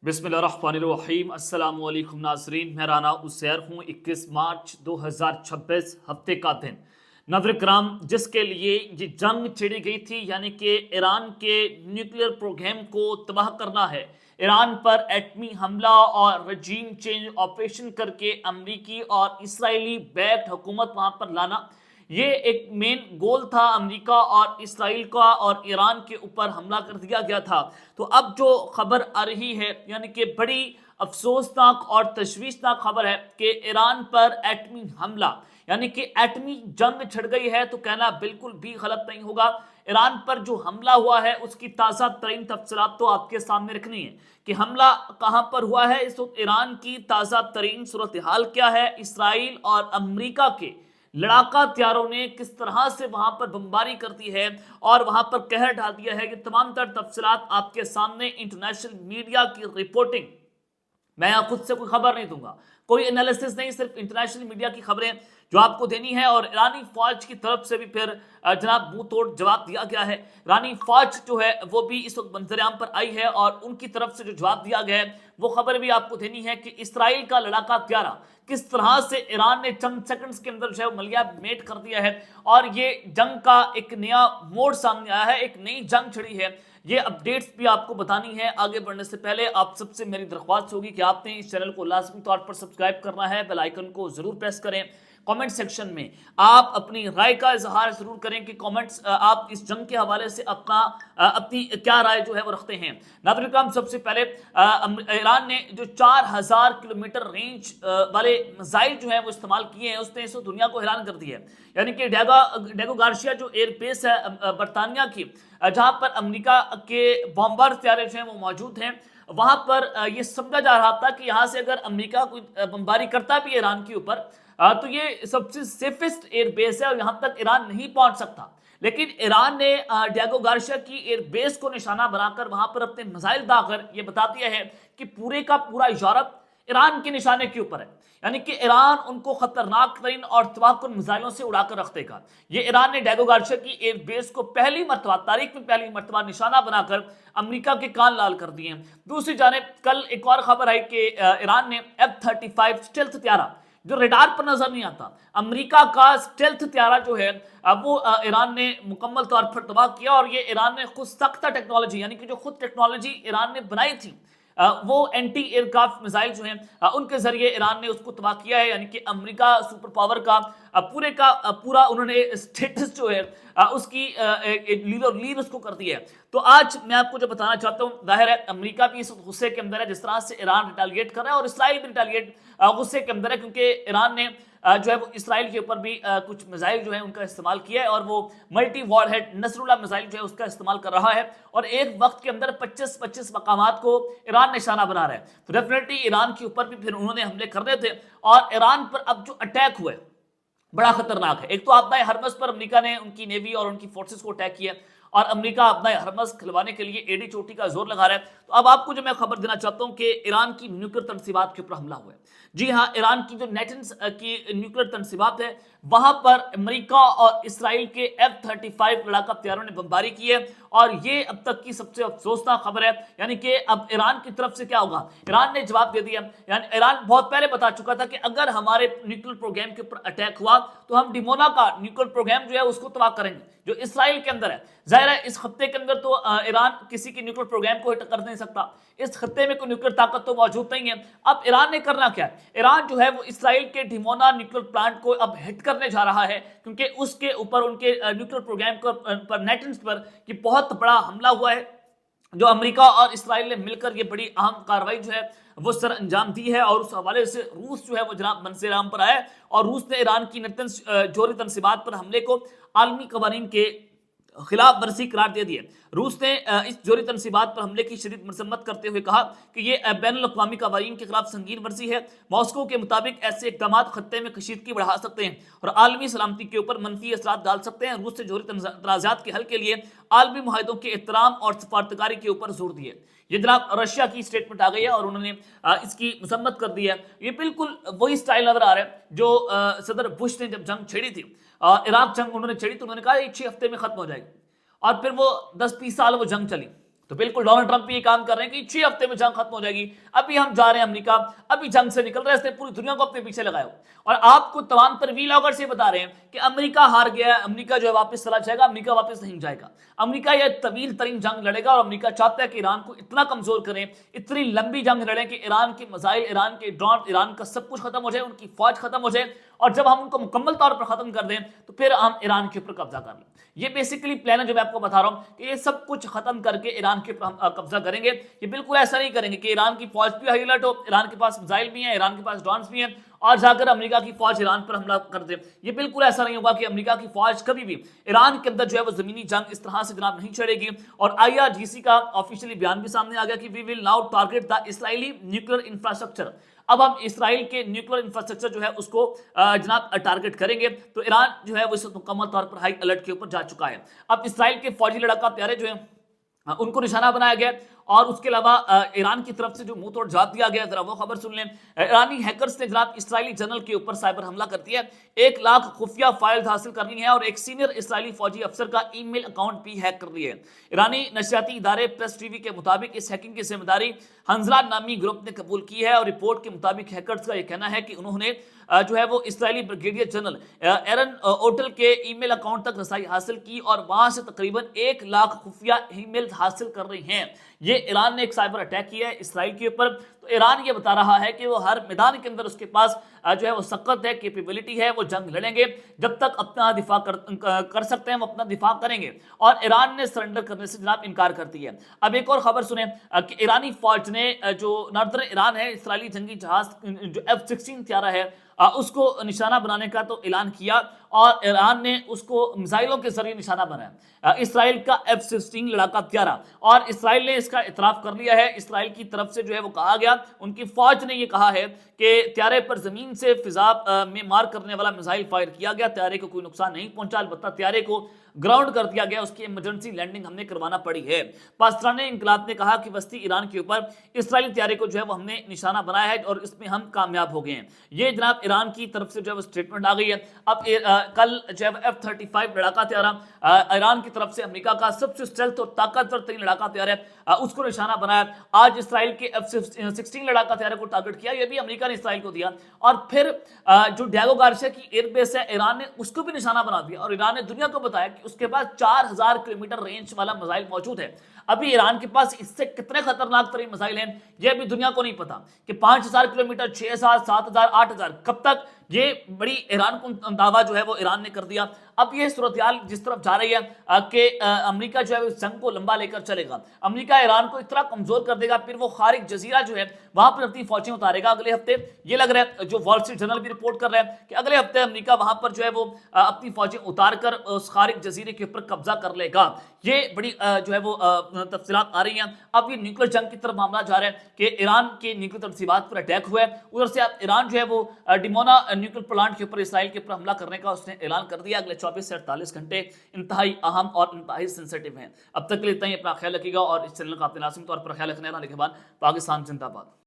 बिस्मिल्लाहिर्रहमानिर्रहीम। अस्सलाम वालेकुम नाज़रीन, मैं राना उसैर हूँ। 21 मार्च 2026 हफ्ते का दिन। नाज़रीन कराम, जिसके लिए ये जंग छिड़ी गई थी, यानी कि ईरान के न्यूक्लियर प्रोग्राम को तबाह करना है, ईरान पर एटमी हमला और रजीम चेंज ऑपरेशन करके अमरीकी और इसराइली बैक्ड हुकूमत वहाँ पर लाना, ये एक मेन गोल था अमेरिका और इसराइल का, और ईरान के ऊपर हमला कर दिया गया था। तो अब जो खबर आ रही है, यानी कि बड़ी अफसोसनाक और तशवीशनाक खबर है कि ईरान पर एटमी हमला, यानी कि एटमी जंग छिड़ गई है, तो कहना बिल्कुल भी गलत नहीं होगा। ईरान पर जो हमला हुआ है उसकी ताज़ा तरीन तफसीलात तो आपके सामने रखनी है कि हमला कहाँ पर हुआ है, इस वक्त ईरान की ताज़ा तरीन सूरत हाल क्या है, इसराइल और अमेरिका के लड़ाका हथियारों ने किस तरह से वहां पर बमबारी कर दी है और वहां पर कहर ढा दिया है, कि तमाम तर तफसीलात आपके सामने इंटरनेशनल मीडिया की रिपोर्टिंग। मैं यहाँ खुद से कोई खबर नहीं दूंगा, कोई एनालिसिस नहीं, सिर्फ इंटरनेशनल मीडिया की खबरें जो आपको देनी है। और ईरानी फौज की तरफ से भी फिर जनाब मुंह तोड़ जवाब दिया गया है। ईरानी फौज जो है वो भी इस वक्त मंजरेआम पर आई है और उनकी तरफ से जो जवाब दिया गया है वो खबर भी आपको देनी है कि इसराइल का लड़ाका हथियार किस तरह से ईरान ने चंद सेकंड्स के अंदर जो है मलिया मेट कर दिया है, और ये जंग का एक नया मोड़ सामने आया है, एक नई जंग छिड़ी है। ये अपडेट्स भी आपको बतानी है। आगे बढ़ने से पहले आप सबसे मेरी दरख्वास्त होगी कि आपने इस चैनल को लाजमी तौर पर सब्सक्राइब करना है, बेल आइकन को जरूर प्रेस करें। कमेंट सेक्शन में आप अपनी राय का इजहार जरूर करें कि कमेंट्स आप इस जंग के हवाले से अपनी क्या राय जो है वो रखते हैं। नाज़रीन, सबसे पहले ईरान ने जो 4000 किलोमीटर रेंज वाले मिसाइल जो है वो इस्तेमाल किए हैं, उसने इस दुनिया को हैरान कर दिया है। यानी कि डेगो गार्सिया जो एयरबेस है बरतानिया की, जहां पर अमेरिका के बॉम्बर तैयारे जो हैं वो मौजूद हैं, वहां पर ये समझा जा रहा था कि यहां से अगर अमेरिका कोई बमबारी करता भी ईरान के ऊपर, तो ये सबसे सेफेस्ट एयरबेस है और यहां तक ईरान नहीं पहुंच सकता। लेकिन ईरान ने डिएगो गार्सिया की एयरबेस को निशाना बनाकर वहां पर अपने मिसाइल दागकर ये बता दिया है कि पूरे का पूरा यूरोप ईरान के निशाने के ऊपर है, यानी कि ईरान उनको खतरनाक तरीन और तबाहकुन मिसाइलों से उड़ाकर रख देगा। ये ईरान ने डिएगो गार्सिया की एयरबेस को पहली मरतबा, तारीख में पहली मरतबा निशाना बनाकर अमेरिका के कान लाल कर दिए। दूसरी जानिब कल एक और खबर आई कि ईरान ने F-35 स्टेल्थ हथियार जो रडार पर नजर नहीं आता, अमेरिका का स्टेल्थ हथियार जो है वो ईरान ने मुकम्मल तौर पर तबाह किया। और ये ईरान ने खुद सख्त टेक्नोलॉजी, यानी कि जो खुद टेक्नोलॉजी ईरान ने बनाई थी, वो एंटी एयरक्राफ्ट मिसाइल जो हैं उनके जरिए ईरान ने उसको तबाह किया है। यानी कि अमेरिका सुपर पावर का पूरे का पूरा उन्होंने स्टेटस जो है उसकी लीड उसको कर दी है। तो आज मैं आपको जो बताना चाहता हूँ, जाहिर है अमेरिका भी इस गुस्से के अंदर है जिस तरह से ईरान रिटेलिएट कर रहा है, और इसराइल भी रिटेलिएट गुस्से के अंदर है, क्योंकि ईरान ने जो है वो इसराइल के ऊपर भी कुछ मिसाइल जो है उनका इस्तेमाल किया है, और वो मल्टी वॉरहेड नसरुल्लाह मिसाइल जो है उसका इस्तेमाल कर रहा है, और एक वक्त के अंदर 25 मकामात को ईरान निशाना बना रहा है। तो डेफिनेटली ईरान के ऊपर भी फिर उन्होंने हमले करने थे, और ईरान पर अब जो अटैक हुए बड़ा खतरनाक है। एक तो आपदा हरमस पर अमेरिका ने उनकी नेवी और उनकी फोर्सेस को अटैक किया, और अमेरिका अपना हरमस खिलवाने के लिए एडी चोटी का जोर लगा रहा है। तो अब आपको जो मैं खबर देना चाहता हूं कि ईरान की न्यूक्लियर तनसीबात के ऊपर हमला हुआ है। जी हाँ, ईरान की जो नेटेंस की न्यूक्लियर तनसीबात है वहां पर अमेरिका और इसराइल के F-35 लड़ाका हथियारों ने बमबारी की है, और ये अब तक की सबसे अफसोसनाक खबर है। यानी कि अब ईरान की तरफ से क्या होगा, ईरान ने जवाब दे दिया। यानी ईरान बहुत पहले बता चुका था कि अगर हमारे न्यूक्लियर प्रोग्राम के ऊपर अटैक हुआ तो हम डिमोना का न्यूक्लियर प्रोग्राम जो है उसको तबाह करेंगे, जो इसराइल के अंदर है। जाहिर है इस खत्ते के अंदर तो ईरान किसी की न्यूक्लियर प्रोग्राम को हिट कर नहीं सकता, इस खत्ते में कोई न्यूक्लियर ताकत तो मौजूद नहीं है। अब ईरान ने करना क्या है, ईरान जो है वो इसराइल के डिमोना न्यूक्लियर प्लांट को अब हिट करने जा रहा है, क्योंकि उसके ऊपर उनके न्यूक्लियर प्रोग्राम पर नेटेंस पर ये बहुत बड़ा हमला हुआ है, जो अमेरिका और इसराइल ने मिलकर ये बड़ी अहम कार्रवाई जो है वो सर अंजाम दी है। और उस हवाले से रूस जो है वो जनाब मंसूराम पर आया, और रूस ने ईरान की जोहरी तनसीबात पर हमले को आलमी कवानीन के खिलाफ वर्जी करार दे दिए। रूस ने इस जोहरी तनसीबात पर हमले की शदीद मजम्मत करते हुए कहा कि यह बैनुल अक़वामी कवानीन के खिलाफ संगीन वर्जी है। मॉस्को के मुताबिक ऐसे इक़दाम खत्ते में कशीदगी बढ़ा सकते हैं और आलमी सलामती के ऊपर मनफी असरात डाल सकते हैं। रूस से जोहरी तनाज़ात के हल के लिए आलमी मुआहदों के एहतराम और सफारतकारी के ऊपर जोर दिए। ये जनाब रशिया की स्टेटमेंट आ गई है और उन्होंने इसकी मजम्मत कर दी है। ये बिल्कुल वही स्टाइल नजर आ रहा है जो सदर बुश ने जब जंग छेड़ी थी, इराक जंग उन्होंने छेड़ी तो उन्होंने कहा 6 हफ्ते में खत्म हो जाएगी, और फिर वो 10-20 साल वो जंग चली। تو بالکل ڈونلڈ ٹرمپ بھی یہ کام کر رہے ہیں کہ 6 ہفتے میں جنگ ختم ہو جائے گی. ابھی ہم جا رہے ہیں امریکہ, ابھی جنگ سے نکل رہے ہیں, اس نے پوری دنیا کو اپنے پیچھے لگایا. اور آپ کو تمام تر ویلاگر سے بتا رہے ہیں کہ امریکہ ہار گیا ہے, امریکہ جو ہے واپس چلا جائے گا, امریکہ واپس نہیں جائے گا. امریکہ یہ طویل ترین جنگ لڑے گا, اور امریکہ چاہتا ہے کہ ایران کو اتنا کمزور کریں, اتنی لمبی جنگ لڑیں کہ ایران کے میزائل, ایران کے ڈرون, ایران کا سب کچھ ختم ہو جائے, ان کی فوج ختم ہو جائے, اور جب ہم ان کو مکمل طور پر ختم کر دیں تو پھر ہم ایران کے اوپر قبضہ کر لیں. یہ بیسیکلی پلان ہے جو میں آپ کو بتا رہا ہوں کہ یہ سب کچھ ختم کر کے ایران کے اوپر ہم قبضہ کریں گے. یہ بالکل ایسا نہیں کریں گے کہ ایران کی فوج بھی ہائی الرٹ ہو, ایران کے پاس میزائل بھی ہیں, ایران کے پاس ڈرونز بھی ہیں, اور جا کر امریکہ کی فوج ایران پر حملہ کر دے. یہ بالکل ایسا نہیں ہوگا کہ امریکہ کی فوج کبھی بھی ایران کے اندر جو ہے وہ زمینی جنگ اس طرح سے جناب نہیں چھڑے گی. اور IRGC کا آفیشیلی بیان بھی سامنے آ گیا کہ we will now target the Israeli nuclear infrastructure. اب ہم اسرائیل کے نیوکلیئر انفراسٹرکچر جو ہے اس کو جناب ٹارگیٹ کریں گے. تو ایران جو ہے وہ اس وقت مکمل طور پر ہائی الرٹ کے اوپر جا چکا ہے. اب اسرائیل کے فوجی لڑاکا پیارے جو ہیں ان کو نشانہ بنایا گیا, اور اس کے علاوہ ایران کی طرف سے جو منہ توڑ جواب دیا گیا, ذرا وہ خبر سن لیں. ایرانی ہیکرز نے جناب اسرائیلی جنرل کے اوپر سائبر حملہ کر دیا ہے, 1 لاکھ خفیہ فائلز حاصل کر لی ہیں, اور ایک سینئر اسرائیلی فوجی افسر کا ای میل اکاؤنٹ بھی ہیک کر لیا ہے. ایرانی نشریاتی ادارے پریس ٹی وی کے مطابق اس ہیکنگ کی ذمہ داری ہنزلہ نامی گروپ نے قبول کی ہے, اور رپورٹ کے مطابق ہیکرز کا یہ کہنا ہے کہ انہوں نے جو ہے وہ اسرائیلی بریگیڈیئر جنرل ایرن اوٹل کے ای میل اکاؤنٹ تک رسائی حاصل کی, اور وہاں سے تقریباً 1 لاکھ خفیہ ای میل حاصل کر رہی ہیں. یہ ایران نے ایک سائبر اٹیک کیا ہے اسرائیل کے اوپر. تو ایران یہ بتا رہا ہے کہ وہ ہر میدان کے اندر اس کے پاس جو ہے وہ سخت ہے, کیپیبلٹی ہے, وہ جنگ لڑیں گے, جب تک اپنا دفاع کر سکتے ہیں وہ اپنا دفاع کریں گے. اور ایران نے سرنڈر کرنے سے جناب انکار کر دیا ہے. اب ایک اور خبر سنیں کہ ایرانی فوج نے جو ناردرن ایران ہے, اسرائیلی جنگی جہاز جو F-16 طیارہ ہے اس کو نشانہ بنانے کا تو اعلان کیا, اور ایران نے اس کو میزائلوں کے ذریعے نشانہ بنایا, اسرائیل کا F-16 لڑاکا طیارہ, اور اسرائیل نے اس کا اعتراف کر لیا ہے. اسرائیل کی طرف سے جو ہے وہ کہا گیا, ان کی فوج نے یہ کہا ہے کہ طیارے پر زمین سے فضا میں مار کرنے والا میزائل فائر کیا گیا, طیارے کو کوئی نقصان نہیں پہنچا, البتہ طیارے کو گراؤنڈ کر دیا گیا, اس کی ایمرجنسی لینڈنگ ہم نے کروانا پڑی ہے. پاسداران انقلاب نے کہا کہ وسطی ایران کے اوپر اسرائیلی طیارے کو جو ہے وہ ہم نے نشانہ بنایا ہے, اور اس میں ہم کامیاب ہو گئے ہیں. یہ جناب ایران کی طرف سے جو ہے وہ اسٹیٹمنٹ آ گئی ہے. اب کل جو ہے F-35 لڑاکا طیارہ ایران کی طرف سے امریکہ کا سب سے اسٹیلتھ اور طاقتور ترین لڑاکا طیارہ ہے, اس کو نشانہ بنایا. آج اسرائیل کے F-16 لڑاکا طیارے کو ٹارگٹ کیا, یہ بھی امریکہ نے اسرائیل کو دیا. اور پھر جو ڈیگو گارسیا کی ایئر بیس ہے, ایران نے اس کو بھی نشانہ بنا دیا, اور ایران نے دنیا کو بتایا کہ اس کے پاس 4000 کلومیٹر رینج والا میزائل موجود ہے. ابھی ایران کے پاس اس سے کتنے خطرناک ترین میزائل ہیں یہ ابھی دنیا کو نہیں پتا, کہ 5000 کلومیٹر, 6000, 7000, 8000, کب تک, یہ بڑی ایران کو دعویٰ جو ہے وہ ایران نے کر دیا. اب یہ صورتحال جس طرف جا رہی ہے کہ امریکہ جو ہے اس جنگ کو لمبا لے کر چلے گا, امریکہ ایران کو اتنا کمزور کر دے گا, پھر وہ خارج جزیرہ جو ہے وہاں پر اپنی فوجیں اتارے گا اگلے ہفتے. یہ لگ رہا ہے, جو وال اسٹریٹ جرنل بھی رپورٹ کر رہا ہے کہ اگلے ہفتے امریکہ وہاں پر جو ہے وہ اپنی فوجیں اتار کر اس خارج جزیرے کے اوپر قبضہ کر لے گا. یہ بڑی جو ہے وہ تفصیلات آ رہی ہیں. اب یہ نیوکلیر جنگ کی طرف معاملہ جا رہا ہے کہ ایران کے نیوکلیر تنصیبات پر اٹیک ہوا ہے, ادھر سے اب ایران جو ہے وہ ڈیمونا نیوکلیر پلانٹ کے اوپر اسرائیل کے اوپر حملہ کرنے کا اس نے اعلان کر دیا. اگلے 24 سے 48 گھنٹے انتہائی اہم اور انتہائی سینسیٹیو ہیں. اب تک کے لیے اتنا ہی, اپنا خیال رکھیے گا, اور اس چینل کا اپنے لازمی طور پر خیال رکھنے کے بعد پاکستان زندہ باد.